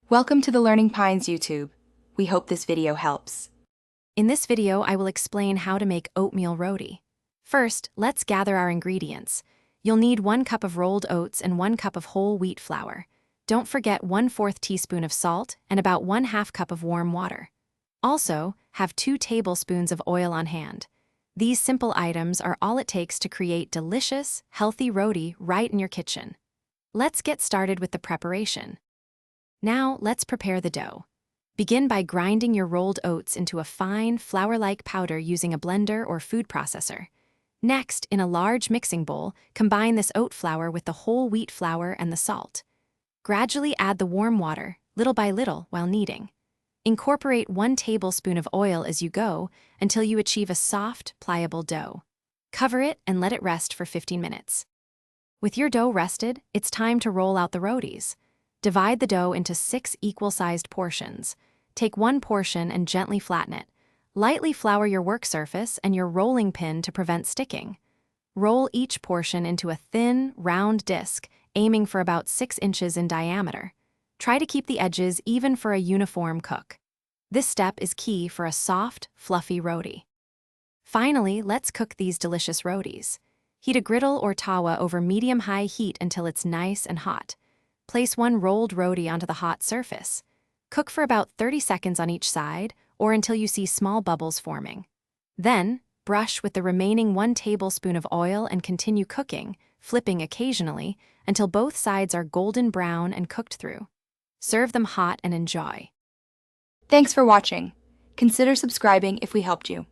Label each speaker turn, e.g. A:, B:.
A: Welcome to the Learning Pines YouTube. We hope this video helps.
B: In this video, I will explain how to make oatmeal roti. First, let's gather our ingredients. You'll need 1 cup of rolled oats and 1 cup of whole wheat flour. Don't forget 1/4 teaspoon of salt and about 1/2 cup of warm water. Also, have 2 tablespoons of oil on hand. These simple items are all it takes to create delicious, healthy roti right in your kitchen. Let's get started with the preparation. Now, let's prepare the dough. Begin by grinding your rolled oats into a fine, flour-like powder using a blender or food processor. Next, in a large mixing bowl, combine this oat flour with the whole wheat flour and the salt. Gradually add the warm water, little by little, while kneading. Incorporate 1 tablespoon of oil as you go until you achieve a soft, pliable dough. Cover it and let it rest for 15 minutes. With your dough rested, it's time to roll out the rotis. Divide the dough into 6 equal-sized portions. Take 1 portion and gently flatten it. Lightly flour your work surface and your rolling pin to prevent sticking. Roll each portion into a thin, round disc, aiming for about 6 inches in diameter. Try to keep the edges even for a uniform cook. This step is key for a soft, fluffy roti. Finally, let's cook these delicious rotis. Heat a griddle or tawa over medium-high heat until it's nice and hot. Place 1 rolled roti onto the hot surface. Cook for about 30 seconds on each side, or until you see small bubbles forming. Then, brush with the remaining 1 tablespoon of oil and continue cooking, flipping occasionally, until both sides are golden brown and cooked through. Serve them hot and enjoy.
A: Thanks for watching. Consider subscribing if we helped you.